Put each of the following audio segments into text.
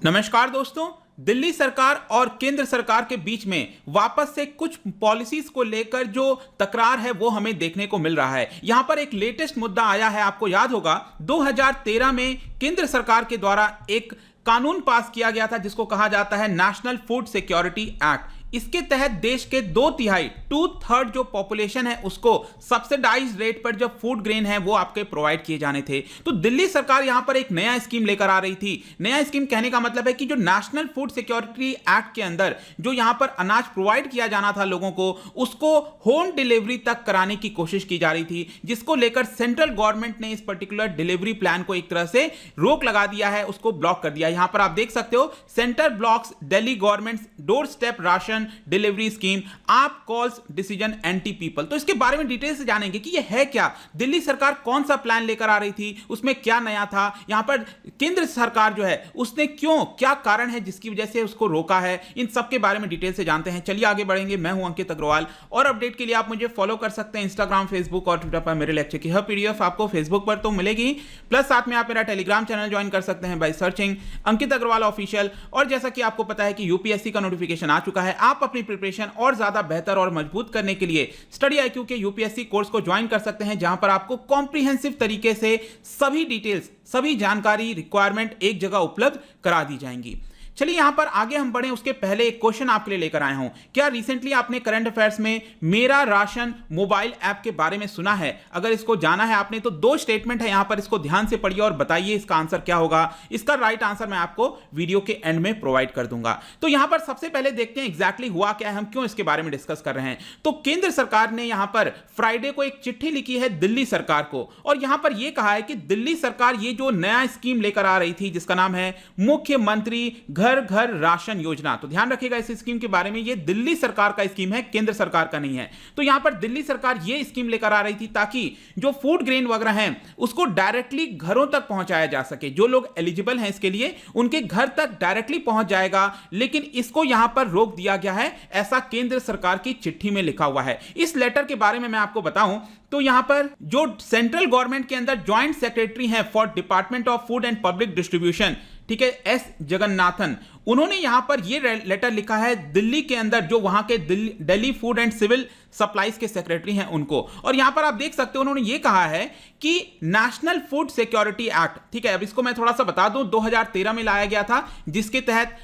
नमस्कार दोस्तों। दिल्ली सरकार और केंद्र सरकार के बीच में वापस से कुछ पॉलिसीज को लेकर जो तकरार है वो हमें देखने को मिल रहा है। यहां पर एक लेटेस्ट मुद्दा आया है। आपको याद होगा 2013 में केंद्र सरकार के द्वारा एक कानून पास किया गया था जिसको कहा जाता है नेशनल फूड सिक्योरिटी एक्ट। इसके तहत देश के 2/3 2/3 जो पॉपुलेशन है उसको सब्सिडाइज रेट पर जो फूड ग्रेन है वो आपके प्रोवाइड किए जाने थे। तो दिल्ली सरकार यहां पर एक नया स्कीम लेकर आ रही थी। नया स्कीम कहने का मतलब है कि जो नेशनल फूड सिक्योरिटी एक्ट के अंदर जो यहां पर अनाज प्रोवाइड किया जाना था लोगों को, उसको होम डिलीवरी तक कराने की कोशिश की जा रही थी, जिसको लेकर सेंट्रल गवर्नमेंट ने इस पर्टिकुलर डिलीवरी प्लान को एक तरह से रोक लगा दिया है, उसको ब्लॉक कर दिया। यहां पर आप देख सकते हो, centre blocks Delhi government door step ration delivery scheme, आप कॉल्स डिसीजन एंटी पीपल। तो इसके बारे में डिटेल से जानेंगे कि ये है क्या, दिल्ली सरकार कौन सा प्लान लेकर आ रही थी, उसमें क्या नया था, यहां पर केंद्र सरकार जो है उसने क्यों, क्या कारण है जिसकी वजह से उसको रोका है, इन सब के बारे में डिटेल से जानते हैं। चलिए आगे बढ़ेंगे। मैं हूं अंकित अग्रवाल और अपडेट के लिए आप मुझे फॉलो कर सकते हैं इंस्टाग्राम, फेसबुक और ट्विटर पर। मेरे लेक्चर की हर पीडीएफ आपको फेसबुक पर तो मिलेगी, प्लस साथ में आप मेरा टेलीग्राम चैनल ज्वाइन कर सकते हैं by searching Ankit Agrawal official. और जैसा कि आपको पता है कि यूपीएससी का नोटिफिकेशन आ चुका है, आप अपनी प्रिपरेशन और ज्यादा बेहतर और मजबूत करने के लिए स्टडी आईक्यू के यूपीएससी कोर्स को ज्वाइन कर सकते हैं, जहां पर आपको कॉम्प्रिहेंसिव तरीके से सभी डिटेल्स, सभी जानकारी, रिक्वायरमेंट एक जगह उपलब्ध करा दी जाएंगी। चलिए यहां पर आगे हम बढ़ें उसके पहले एक क्वेश्चन आपके लिए लेकर आया हूं। क्या रिसेंटली आपने करंट अफेयर्स में मेरा राशन मोबाइल ऐप के बारे में सुना है? अगर इसको जाना है आपने तो दो स्टेटमेंट है यहां पर, इसको ध्यान से पढ़िए और बताइए इसका आंसर क्या होगा। इसका राइट आंसर मैं आपको वीडियो के एंड में प्रोवाइड कर दूंगा। तो यहां पर सबसे पहले देखते हैं एग्जैक्टली हुआ क्या है, हम क्यों इसके बारे में डिस्कस कर रहे हैं। तो केंद्र सरकार ने यहां पर फ्राइडे को एक चिट्ठी लिखी है दिल्ली सरकार को, और यहां पर यह कहा है कि दिल्ली सरकार ये जो नया स्कीम लेकर आ रही थी जिसका नाम है मुख्यमंत्री घर घर राशन योजना। तो ध्यान रखिएगा इस स्कीम के बारे में, ये दिल्ली सरकार का स्कीम है, केंद्र सरकार का नहीं है। तो यहां पर दिल्ली सरकार ये स्कीम लेकर आ रही थी ताकि जो फूड ग्रेन वगैरह हैं उसको डायरेक्टली घरों तक पहुंचाया जा सके। जो लोग एलिजिबल हैं इसके लिए उनके घर तक डायरेक्टली पहुंच जाएगा, लेकिन इसको यहां पर रोक दिया गया है, ऐसा केंद्र सरकार की चिट्ठी में लिखा हुआ है। इस लेटर के बारे में मैं आपको बताऊं तो यहां पर जो सेंट्रल गवर्नमेंट के अंदर ज्वाइंट सेक्रेटरी हैं for department of food and public distribution, ठीक है, एस जगन्नाथन, उन्होंने यहां पर यह लेटर लिखा है दिल्ली के अंदर जो वहां के Delhi food and civil supplies के सेक्रेटरी हैं उनको। और यहां पर आप देख सकते हो उन्होंने यह कहा है कि नेशनल फूड सिक्योरिटी एक्ट, ठीक है, अब इसको मैं थोड़ा सा बता दूं, 2013 में लाया गया था, जिसके तहत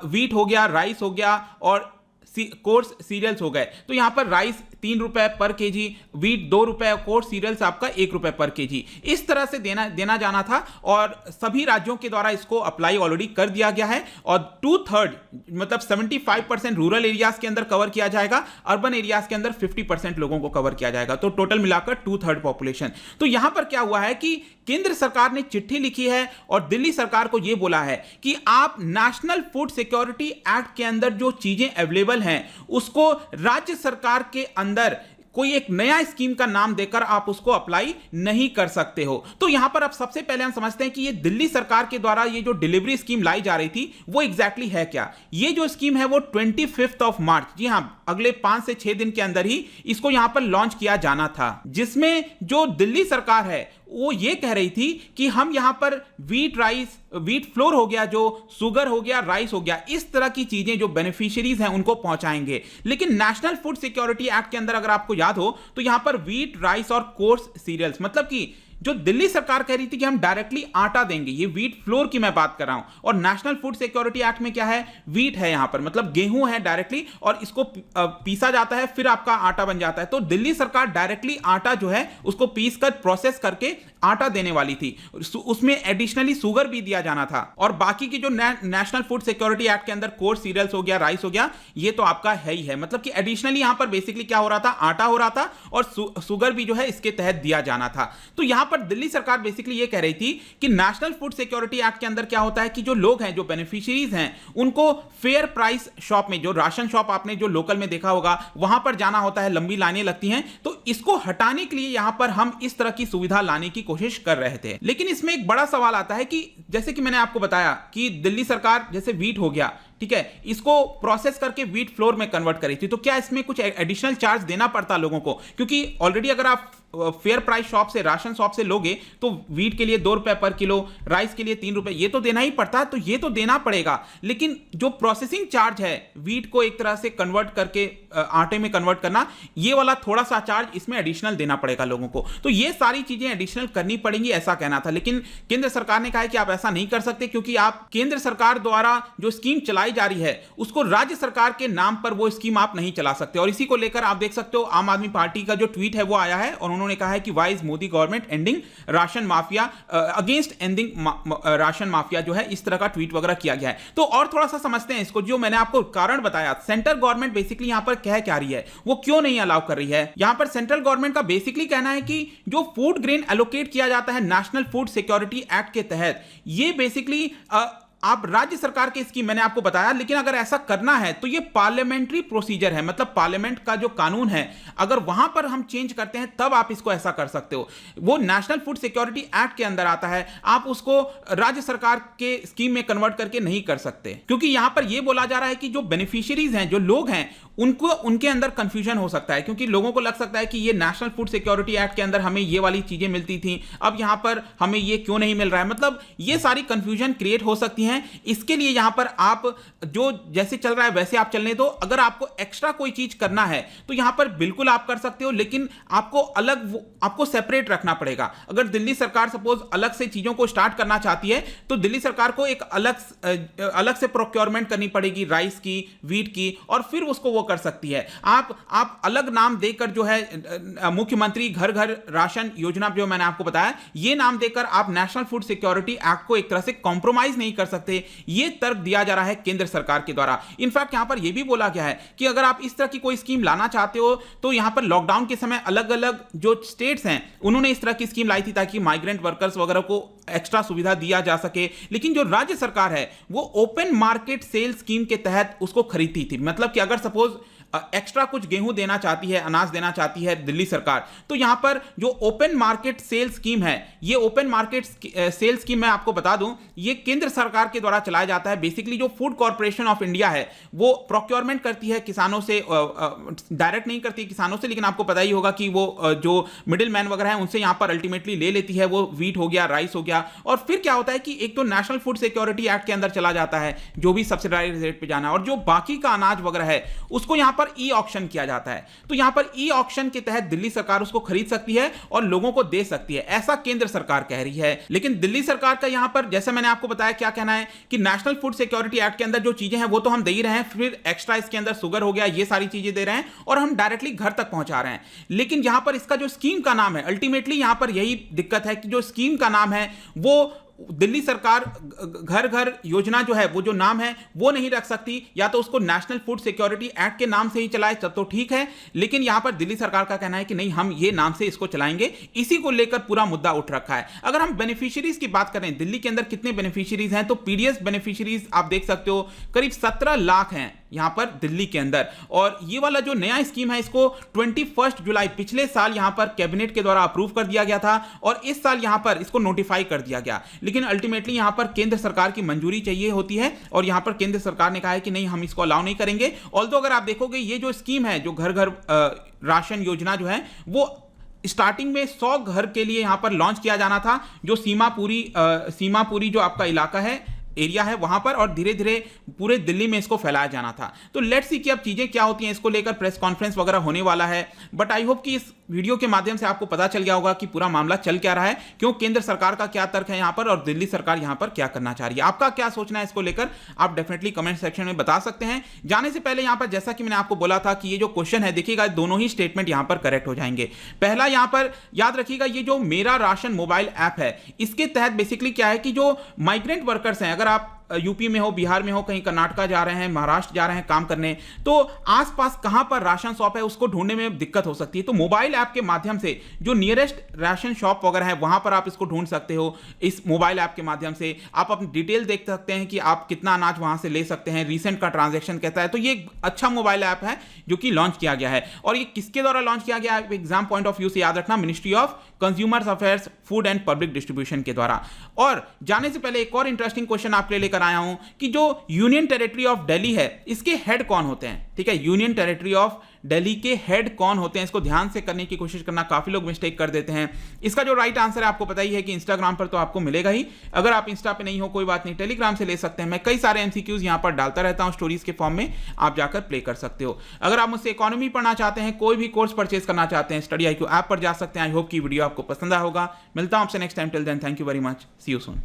व्हीट हो गया, राइस हो गया और कोर्स सीरियल्स हो गए। तो यहां पर राइस 3 रुपए पर केजी, व्हीट 2 रुपए, कोर्स सीरियल्स आपका 1 रुपए पर केजी, इस तरह से देना जाना था। और सभी राज्यों के द्वारा इसको अप्लाई ऑलरेडी कर दिया गया है। और 2/3 मतलब 75% रूरल एरियाज के अंदर कवर किया जाएगा, अर्बन एरियाज के अंदर 50% लोगों को कवर किया जाएगा। तो टोटल मिलाकर 2/3 पॉपुलेशन। तो यहां पर क्या हुआ है कि केंद्र सरकार ने चिट्ठी लिखी है और दिल्ली सरकार को यह बोला है कि आप नेशनल फूड सिक्योरिटी एक्ट के अंदर जो चीजें अवेलेबल हैं उसको राज्य सरकार के अंदर कोई एक नया स्कीम का नाम देकर आप उसको अप्लाई नहीं कर सकते हो। तो यहां पर अब सबसे पहले हम समझते हैं कि ये दिल्ली सरकार के द्वारा ये जो डिलीवरी स्कीम लाई जा रही थी वो एग्जैक्टली है क्या। ये जो स्कीम है वो 25 मार्च, जी हां, अगले 5 से 6 दिन के अंदर ही इसको यहां पर लॉन्च किया जाना था, जिसमें जो दिल्ली सरकार है वो ये कह रही थी कि हम यहां पर व्हीट फ्लोर हो गया, जो शुगर हो गया, राइस हो गया, इस तरह की चीजें जो बेनिफिशियरीज हैं उनको पहुंचाएंगे। लेकिन नेशनल फूड सिक्योरिटी एक्ट के अंदर अगर आपको याद हो तो यहां पर व्हीट, राइस और कोर्स सीरियल्स, मतलब कि जो दिल्ली सरकार कह रही थी कि हम डायरेक्टली आटा देंगे, ये व्हीट फ्लोर की मैं बात कर रहा हूं, और नेशनल फूड सिक्योरिटी एक्ट में क्या है, व्हीट है यहां पर, मतलब गेहूं है डायरेक्टली, और इसको पीसा जाता है, फिर आपका आटा बन जाता है। तो दिल्ली सरकार डायरेक्टली आटा जो है उसको पीस कर प्रोसेस करके आटा देने वाली थी, उसमें एडिशनली शुगर भी दिया जाना था। और बाकी की जो नेशनल फूड सिक्योरिटी एक्ट के अंदर कोर्स सीरियल्स हो गया, राइस हो गया, ये तो आपका है ही है, मतलब कि एडिशनली यहां पर बेसिकली क्या हो रहा था, आटा हो रहा था और शुगर भी जो है इसके तहत दिया जाना था। तो यहां पर दिल्ली सरकार बेसिकली ये कह रही थी कि नेशनल फूड सिक्योरिटी एक्ट के अंदर क्या होता है कि जो लोग हैं, जो बेनिफिशियरीज हैं, उनको फेयर प्राइस शॉप में, जो राशन शॉप आपने जो लोकल में देखा होगा, वहां पर जाना होता है, लंबी लाइनें लगती हैं। तो इसको हटाने के लिए यहां पर हम इस तरह की सुविधा लाने की कोशिश कर रहे थे। लेकिन इसमें एक बड़ा सवाल आता है कि जैसे कि मैंने आपको बताया कि दिल्ली सरकार, जैसे व्हीट हो गया, ठीक है, इसको प्रोसेस करके व्हीट फ्लोर में कन्वर्ट करी थी, तो क्या इसमें कुछ एडिशनल चार्ज देना पड़ता लोगों को? क्योंकि ऑलरेडी अगर आप फेयर प्राइस शॉप से, राशन शॉप से लोगे तो व्हीट के लिए 2 रुपए पर किलो, राइस के लिए 3 रुपए, ये तो देना ही पड़ता है, तो ये तो देना पड़ेगा। लेकिन जो प्रोसेसिंग चार्ज है व्हीट को एक तरह से कन्वर्ट करके आटे में कन्वर्ट करना, ये वाला थोड़ा सा चार्ज इसमें एडिशनल देना पड़ेगा लोगों को। तो ये सारी चीजें एडिशनल करनी पड़ेंगी, ऐसा कहना था। लेकिन केंद्र सरकार ने कहा है कि आप ऐसा नहीं कर सकते, क्योंकि आप केंद्र सरकार द्वारा जो स्कीम चलाई जा रही है उसको राज्य सरकार के नाम पर वो स्कीम आप नहीं चला सकते। और इसी को लेकर आप देख सकते हो आम आदमी पार्टी का जो ट्वीट है वो आया है, और उन्होंने कहा है कि why is Modi government ending ration mafia, against ending ration mafia, जो है इस तरह का ट्वीट वगैरह किया गया है। तो और थोड़ा सा समझते हैं इसको, जो मैंने आपको कारण बताया। सेंट्रल गवर्नमेंट बेसिकली यहां पर कह क्या रही है, वो क्यों नहीं अलाउ कर रही है। यहां पर सेंट्रल गवर्नमेंट का बेसिकली कहना है कि जो फूड ग्रेन एलोकेट किया जाता है नेशनल फूड सिक्योरिटी एक्ट के तहत, ये बेसिकली आप राज्य सरकार की स्कीम, मैंने आपको बताया, लेकिन अगर ऐसा करना है तो ये पार्लियामेंट्री प्रोसीजर है, मतलब पार्लियामेंट का जो कानून है अगर वहां पर हम चेंज करते हैं तब आप इसको ऐसा कर सकते हो। वो नेशनल फूड सिक्योरिटी एक्ट के अंदर आता है, आप उसको राज्य सरकार के स्कीम में कन्वर्ट करके नहीं कर सकते, क्योंकि यहां पर यह बोला जा रहा है कि जो बेनिफिशियरीज हैं, जो लोग हैं, उनको उनके अंदर कंफ्यूजन हो सकता है, क्योंकि लोगों को लग सकता है कि ये नेशनल फूड सिक्योरिटी एक्ट के अंदर हमें ये वाली चीजें मिलती थी, अब यहां पर हमें ये क्यों नहीं मिल रहा है, मतलब ये सारी कंफ्यूजन क्रिएट हो सकती है। इसके लिए यहां पर आप जो जैसे चल रहा है वैसे आप चलने दो। अगर आपको एक्स्ट्रा कोई चीज करना है तो यहां पर बिल्कुल आप कर सकते हो, लेकिन आपको आपको सेपरेट रखना पड़ेगा। अगर दिल्ली सरकार सपोज अलग से चीजों को स्टार्ट करना चाहती है तो दिल्ली सरकार को एक अलग से प्रोक्योरमेंट करनी पड़ेगी राइस की, व्हीट की, और फिर उसको वो कर सकती है। आप अलग नाम देकर जो है मुख्यमंत्री घर घर राशन योजना जो मैंने आपको बताया, ये नाम देकर आप नेशनल फूड सिक्योरिटी एक्ट को एक तरह से कॉम्प्रोमाइज नहीं कर सकते, ये तर्क दिया जा रहा है केंद्र सरकार के द्वारा। इनफैक्ट यहां पर यह भी बोला गया है कि अगर आप इस तरह की कोई स्कीम लाना चाहते हो तो यहां पर लॉकडाउन के समय अलग अलग जो स्टेट्स हैं उन्होंने इस तरह की स्कीम लाई थी ताकि माइग्रेंट वर्कर्स वगैरह को एक्स्ट्रा सुविधा दिया जा सके। लेकिन जो राज्य सरकार है वो ओपन मार्केट सेल स्कीम के तहत उसको खरीदती थी, मतलब कि अगर सपोज एक्स्ट्रा कुछ गेहूं देना चाहती है, अनाज देना चाहती है दिल्ली सरकार, तो यहां पर जो ओपन मार्केट सेल स्कीम है, ये ओपन मार्केट सेल स्कीम मैं आपको बता दूं, ये केंद्र सरकार के द्वारा चलाया जाता है। बेसिकली जो फूड कॉर्पोरेशन ऑफ इंडिया है वो प्रोक्योरमेंट करती है किसानों से, डायरेक्ट नहीं करती किसानों से, लेकिन आपको पता ही होगा कि वो जो मिडिल मैन वगैरह है उनसे यहां पर अल्टीमेटली ले लेती है, वो व्हीट हो गया, राइस हो गया, और फिर क्या होता है कि एक तो नेशनल फूड सिक्योरिटी एक्ट के अंदर चला जाता है जो भी सब्सिडाइज्ड रेट पे जाना है, और जो बाकी का अनाज वगैरह है उसको यहां पर ई ऑक्शन किया जाता है। तो यहां पर ई ऑक्शन के तहत दिल्ली सरकार उसको खरीद सकती है और लोगों को दे सकती है, ऐसा केंद्र सरकार कह रही है। लेकिन दिल्ली सरकार का यहां पर जैसे मैंने आपको बताया क्या कहना है कि नेशनल फूड सिक्योरिटी एक्ट के अंदर जो चीजें हैं वो तो हम दे ही रहे हैं, फिर एक्स्ट्रा इसके अंदर शुगर हो गया, ये सारी चीजें दे रहे हैं और हम डायरेक्टली घर तक पहुंचा रहे हैं। लेकिन यहां पर इसका जो स्कीम का नाम है, अल्टीमेटली यहां पर यही दिक्कत है कि जो स्कीम का नाम है वो दिल्ली सरकार घर घर योजना जो है वो जो नाम है वो नहीं रख सकती, या तो उसको नेशनल फूड सिक्योरिटी एक्ट के नाम से ही चलाए तब तो ठीक है, लेकिन यहां पर दिल्ली सरकार का कहना है कि नहीं, हम ये नाम से इसको चलाएंगे। इसी को लेकर पूरा मुद्दा उठ रखा है। अगर हम बेनिफिशियरीज की बात करें, दिल्ली के अंदर कितने बेनिफिशियरीज हैं, तो पीडीएस बेनिफिशियरीज आप देख सकते हो करीब 17 लाख हैं यहां पर दिल्ली के अंदर। और ये वाला जो नया स्कीम है इसको 21 जुलाई पिछले साल यहां पर कैबिनेट के द्वारा अप्रूव कर दिया गया था और इस साल यहां पर इसको नोटिफाई कर दिया गया, लेकिन अल्टीमेटली यहां पर केंद्र सरकार की मंजूरी चाहिए होती है और यहां पर केंद्र सरकार ने कहा है कि नहीं, हम इसको अलाउ नहीं करेंगे। ऑल्दो अगर आप देखोगे ये जो स्कीम है, जो घर घर राशन योजना जो है, वो स्टार्टिंग में 100 घर के लिए यहां पर लॉन्च किया जाना था, जो सीमापुरी जो आपका इलाका है, एरिया है वहां पर, और धीरे धीरे पूरे दिल्ली में इसको फैलाया जाना था। तो लेट्स सी कि अब चीजें क्या होती हैं, इसको लेकर प्रेस कॉन्फ्रेंस वगैरह होने वाला है। बट आई होप कि इस वीडियो के माध्यम से आपको पता चल गया होगा कि पूरा मामला चल क्या रहा है, क्यों केंद्र सरकार का क्या तर्क है यहां पर और दिल्ली सरकार यहां पर क्या करना चाह रही है। आपका क्या सोचना है इसको लेकर, आप डेफिनेटली कमेंट सेक्शन में बता सकते हैं। जाने से पहले यहां पर जैसा कि मैंने आपको बोला था कि ये जो क्वेश्चन है, देखिएगा दोनों ही स्टेटमेंट यहां पर करेक्ट हो जाएंगे। पहला यहां पर याद रखिएगा, ये जो मेरा राशन मोबाइल ऐप है, इसके तहत बेसिकली क्या है कि जो माइग्रेंट वर्कर्स हैं, अगर आप यूपी में हो, बिहार में हो, कहीं कर्नाटका जा रहे हैं, महाराष्ट्र जा रहे हैं काम करने, तो आसपास कहां पर राशन शॉप है उसको ढूंढने में दिक्कत हो सकती है। तो मोबाइल ऐप के माध्यम से जो नियरेस्ट राशन शॉप वगैरह है वहां पर आप इसको ढूंढ सकते हो। इस मोबाइल ऐप के माध्यम से आप अपनी डिटेल देख सकते हैं कि आप कितना अनाज वहां से ले सकते हैं, रीसेंट का ट्रांजैक्शन कहता है। तो ये एक अच्छा मोबाइल ऐप है जो कि लॉन्च किया गया है। और ये किसके द्वारा लॉन्च किया गया है, एग्जाम पॉइंट ऑफ व्यू से याद रखना, ministry of consumers affairs, food and public distribution के द्वारा। और जाने से पहले एक और इंटरेस्टिंग क्वेश्चन आपके लिए लेकर लेकर आया हूं कि जो यूनियन टेरिटरी ऑफ दिल्ली है इसके हेड कौन होते हैं। ठीक है, यूनियन टेरिटरी ऑफ दिल्ली के हेड कौन होते हैं, इसको ध्यान से करने की कोशिश करना। काफी लोग मिस्टेक कर देते हैं। इसका जो राइट आंसर है आपको पता ही है कि इंस्टाग्राम पर तो आपको मिलेगा ही। अगर आप इंस्टा पे नहीं हो कोई बात नहीं, टेलीग्राम से ले सकते हैं। मैं कई सारे एमसीक्यूज यहां पर डालता रहता हूं स्टोरीज के फॉर्म में, आप जाकर प्ले कर सकते हो। अगर आप मुझसे इकोनॉमी पढ़ना चाहते हैं, कोई भी कोर्स परचेज करना चाहते हैं, स्टडी IQ ऐप पर जा सकते हैं। आई होप की वीडियो आपको पसंद आया होगा। मिलता हूं आपसे next time. Till then thank you very much, see you soon.